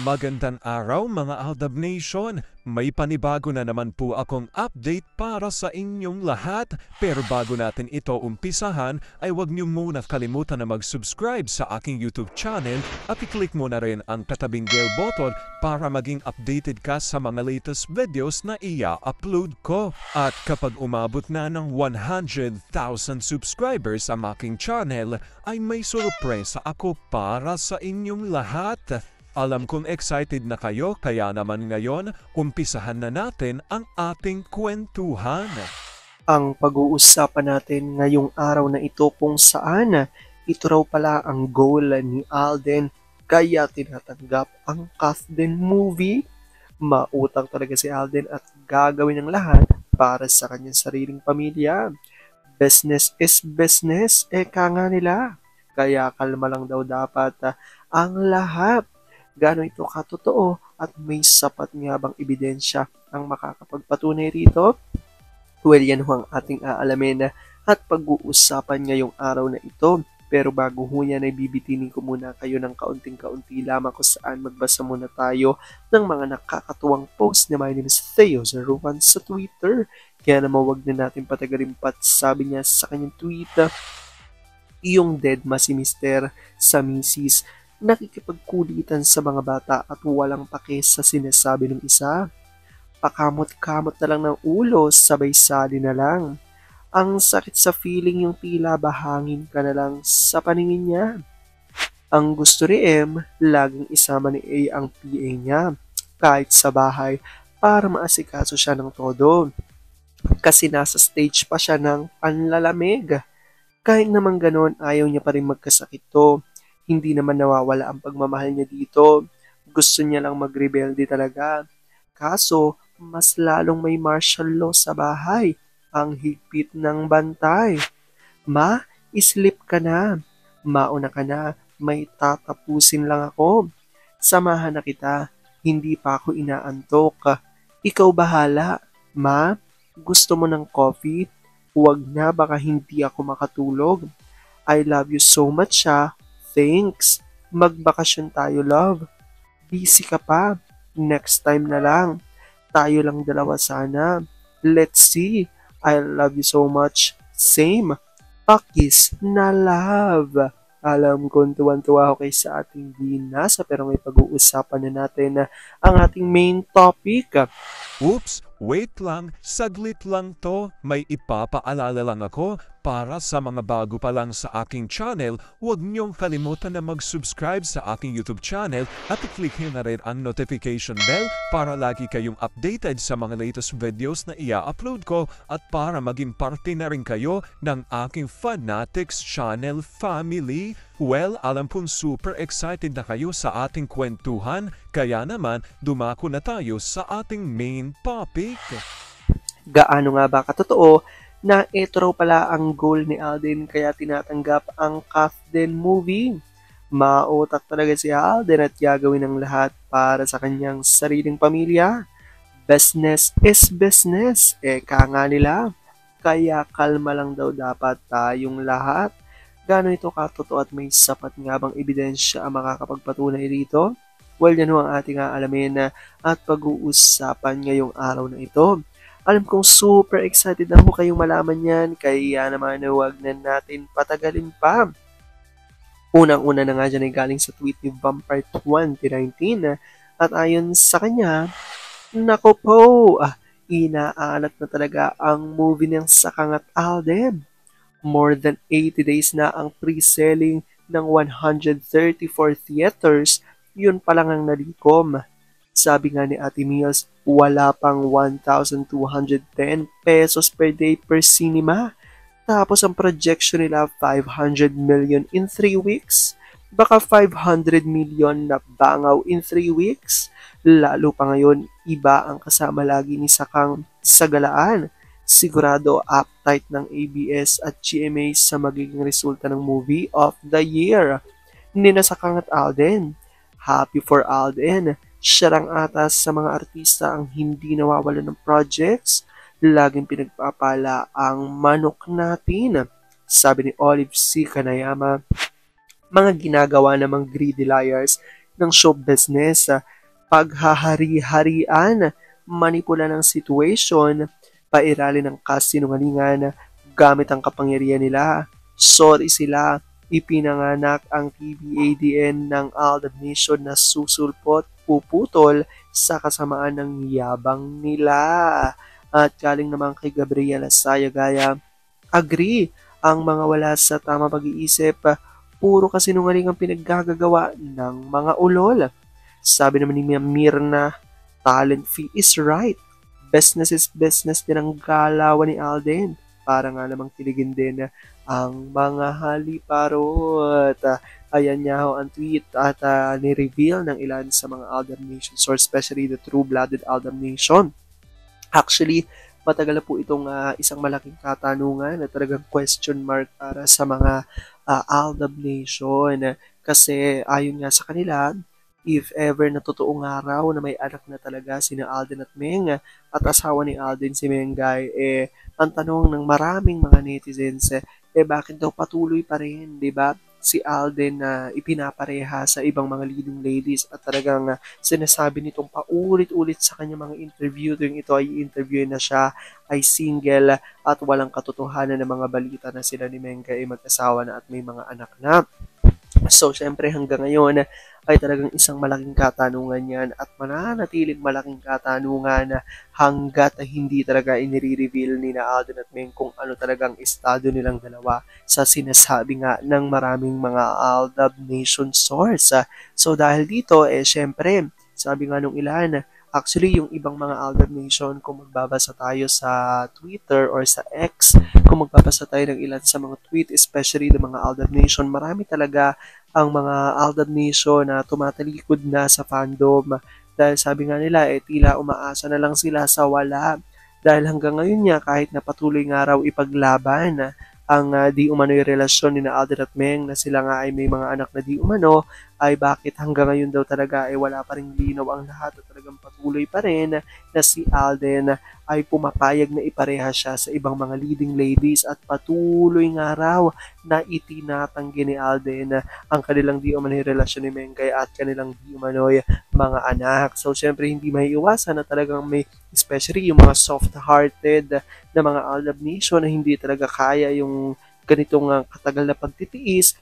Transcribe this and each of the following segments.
Magandang araw mga Aldab Nation! May panibago na naman po akong update para sa inyong lahat. Pero bago natin ito umpisahan ay huwag niyo muna kalimutan na mag-subscribe sa aking YouTube channel at i-click mo na rin ang katabing bell button para maging updated ka sa mga latest videos na i-upload ko. At kapag umabot na ng 100,000 subscribers ang aking channel ay may sorpresa ako para sa inyong lahat. Alam kong excited na kayo kaya naman ngayon, umpisahan na natin ang ating kwentuhan. Ang pag-uusapan natin ngayong araw na ito kung saan ito raw pala ang goal ni Alden kaya tinatanggap ang Kathleen movie. Mautang talaga si Alden at gagawin ng lahat para sa kanyang sariling pamilya. Business is business, eka nga nila. Kaya kalma lang daw dapat ang lahat. Gaano ito katotoo at may sapat nga bang ebidensya ang makakapagpatunay rito? Well, yan ho ang ating aalamin at pag-uusapan ngayong araw na ito. Pero bago ho yan ay bibitinin ko muna kayo ng kaunting-kaunti lamang kung saan magbasa muna tayo ng mga nakakatuwang post ni my name is Theo Zeruan sa Twitter. Kaya naman wag na natin patagalin pat sabi niya sa kanyang tweet, iyong deadma si Mr. sa misis nakikipagkulitan sa mga bata at walang pake sa sinasabi ng isa. Pakamot-kamot na lang ng ulo, sabay sali na lang. Ang sakit sa feeling yung tila bahangin ka na lang sa paningin niya. Ang gusto ni M, laging isama ni A ang PA niya, kahit sa bahay, para maasikaso siya ng todo. Kasi nasa stage pa siya ng panlalamig. Kahit naman ganon, ayaw niya pa rin magkasakit to. Hindi naman nawawala ang pagmamahal niya dito. Gusto niya lang magrebelde talaga. Kaso, mas lalong may martial law sa bahay. Ang higpit ng bantay. Ma, islip ka na. Mauna ka na. May tatapusin lang ako. Samahan na kita. Hindi pa ako inaantok. Ikaw bahala. Ma, gusto mo ng coffee? Huwag na, baka hindi ako makatulog. I love you so much Thanks. Magbakasyon tayo, love. Busy ka pa. Next time na lang. Tayo lang dalawa sana. Let's see. I love you so much. Same. Pakis na love. Alam kong tuwan-tuwa ako kay sa ating binasa pero may pag-uusapan na natin ang ating main topic. Oops, wait lang, saglit lang to. May ipapaalala lang ako. Para sa mga bago pa lang sa aking channel, huwag niyong kalimutan na mag-subscribe sa aking YouTube channel at i-click nyo na rin ang notification bell para lagi kayong updated sa mga latest videos na i-upload ko at para maging parte na rin kayo ng aking Fanatics channel family. Well, alam pong super excited na kayo sa ating kwentuhan, kaya naman dumako na tayo sa ating main topic. Gaano nga ba katotoo na ito raw pala ang goal ni Alden kaya tinatanggap ang Kathleen movie? Mautak talaga si Alden at gagawin ng lahat para sa kanyang sariling pamilya. Business is business, eka nga nila. Kaya kalma lang daw dapat tayong lahat. Gaano ito katotoo at may sapat nga bang ebidensya ang makakapagpatunay rito? Well, yan ho ang ating aalamin at pag-uusapan ngayong araw na ito. Alam kong super excited na ho kayong malaman yan, kaya naman huwag na natin patagalin pa. Unang-una na nga dyan ay galing sa tweet ni Vampire 2019 at ayon sa kanya, nako po, inaalat na talaga ang movie niyang Sakangat Alden. More than 80 days na ang pre-selling ng 134 theaters, yun pa lang ang nalikom. Sabi nga ni Ate Mills, wala pang 1,210 pesos per day per cinema. Tapos ang projection nila 500 million in 3 weeks. Baka 500 million na bangaw in 3 weeks. Lalo pa ngayon, iba ang kasama lagi ni Sakang sa galaan. Sigurado uptight ng ABS at GMA sa magiging resulta ng movie of the year. Nina Sakang at Alden. Happy for Alden. Siya lang ata sa mga artista ang hindi nawawala ng projects. Laging pinagpapala ang manok natin. Sabi ni Olive C. Kanayama, mga ginagawa namang greedy liars, ng show business, paghahari-harian, manipula ng situation, pairali ng kasinungalingan, gamit ang kapangyarihan nila, sorry sila, ipinanganak ang PBADN ng Aldab Nation na susulpot, puputol sa kasamaan ng yabang nila. At galing naman kay Gabriela Sayagaya, agree, ang mga wala sa tama pag-iisip, puro kasinungaling ang pinaggagawa ng mga ulol. Sabi naman ni Mirna, talent fee is right. Business is business din ang galawan ni Alden. Para nga namang tiligin din ang mga haliparot. Ayan niya ho ang tweet at ni-reveal ng ilan sa mga Aldam Nation source, especially the true-blooded Aldam Nation. Actually, matagal na po itong isang malaking katanungan at talagang question mark para sa mga Aldab Nation. Kasi ayon nga sa kanila, if ever na totoong araw na may anak na talaga sina Alden at Meng at asawa ni Alden si Mengay, ang tanong ng maraming mga netizens, bakit daw patuloy pa rin, di ba? Si Alden na ipinapareha sa ibang mga leading ladies at talagang sinasabi nitong paulit-ulit sa kanya mga interview tuwing ito ay interview na siya ay single at walang katotohanan ng mga balita na sila ni Mengay ay mag-asawa na at may mga anak na. So, syempre hanggang ngayon ay talagang isang malaking katanungan yan at mananatiling malaking katanungan hanggat hindi talaga inire-reveal ni na Alden at Meng kung ano talagang estado nilang dalawa sa sinasabi nga ng maraming mga Aldab Nation source. So, dahil dito, syempre, sabi nga nung ilan, actually, yung ibang mga Aldab Nation, kung magbabasa tayo sa Twitter or sa X, kung magbabasa tayo ng ilan sa mga tweet, especially ng mga Aldab Nation, marami talaga ang mga Aldab Nation na tumatalikod na sa fandom. Dahil sabi nga nila, tila umaasa na lang sila sa wala. Dahil hanggang ngayon niya, kahit na patuloy nga raw ipaglaban ang di umano'y relasyon ni na Alden at Meng na sila nga ay may mga anak na di umano, ay bakit hanggang ngayon daw talaga wala pa rin linaw ang lahat at talagang patuloy pa rin na si Alden ay pumapayag na ipareha siya sa ibang mga leading ladies at patuloy nga raw na itinatanggi ni Alden ang kanilang di umano'y relasyon ni Mengay at kanilang di umano'y mga anak. So, syempre, hindi maiiwasan na talagang may, especially yung mga soft-hearted na mga Aldab Nation na hindi talaga kaya yung ganitong katagal na pagtitiis,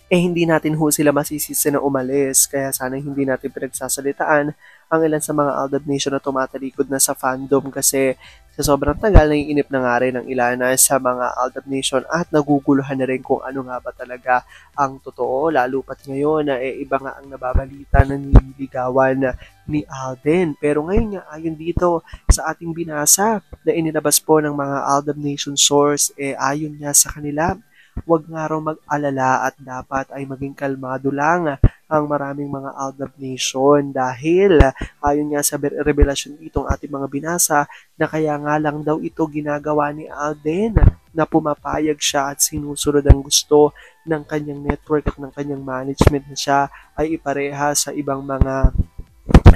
hindi natin ho sila masisisi na umalis. Kaya sana hindi natin pinagsasalitaan ang ilan sa mga Aldab Nation na tumatalikod na sa fandom kasi sa sobrang tagal, naiinip na nga rin ng ilan sa mga Aldab Nation at naguguluhan na rin kung ano nga ba talaga ang totoo. Lalo pat ngayon na iba nga ang nababalita na nililigawan ni Alden. Pero ngayon nga, ayon dito sa ating binasa na inilabas po ng mga Aldab Nation source, ayon nga sa kanila, huwag nga raw mag-alala at dapat ay maging kalmado lang ang maraming mga Aldab Nation dahil ayon nga sa revelasyon itong ating mga binasa na kaya nga lang daw ito ginagawa ni Alden na pumapayag siya at sinusunod ang gusto ng kanyang network at ng kanyang management na siya ay ipareha sa ibang mga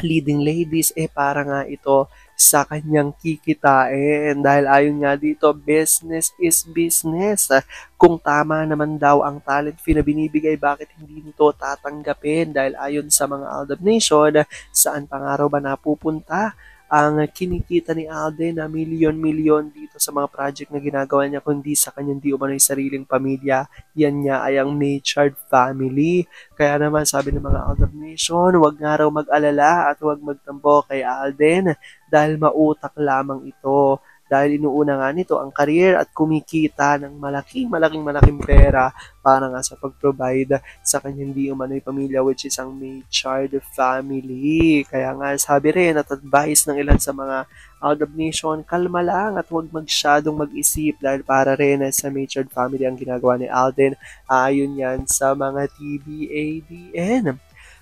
leading ladies, para nga ito sa kanyang kikitain. Dahil ayon nga dito, business is business. Kung tama naman daw ang talent fee na binibigay, bakit hindi nito tatanggapin? Dahil ayon sa mga Aldab Nation, saan pa nga raw ba napupunta ang kinikita ni Alden na milyon-milyon dito sa mga project na ginagawa niya kundi sa kanyang di umano'y sariling pamilya. Yan niya ay ang Machard family. Kaya naman sabi ng mga Aldab Nation, huwag nga raw mag-alala at huwag magtampo kay Alden dahil mautak lamang ito. Dahil inuuna nga nito ang career at kumikita ng malaking pera para nga sa pag-provide sa kanyang di umano'y pamilya which is ang Machard family. Kaya nga sabi rin at advice ng ilan sa mga Aldab Nation, kalma lang at huwag masyadong mag-isip dahil para rin sa Machard family ang ginagawa ni Alden. Ayon yan sa mga TBADN.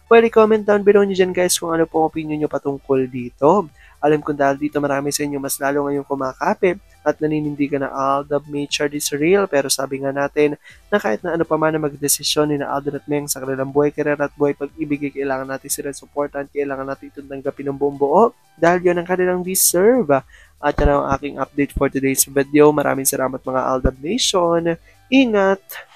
Well, i-comment down below nyo dyan guys kung ano pong opinion nyo patungkol dito. Alam ko dahil dito marami sa inyo mas lalo ngayong kumakapit at naninindigan na Aldab Machard is real. Pero sabi nga natin na kahit na ano pa man na magdesisyon ni na Alden at Meng sa kanilang buhay, career at buhay pag-ibig, kailangan natin sila supportan, kailangan natin itong tanggapin ng buong buo dahil yun ang kanilang deserve. At yan ang aking update for today's video. Maraming salamat mga Aldab Nation. Ingat!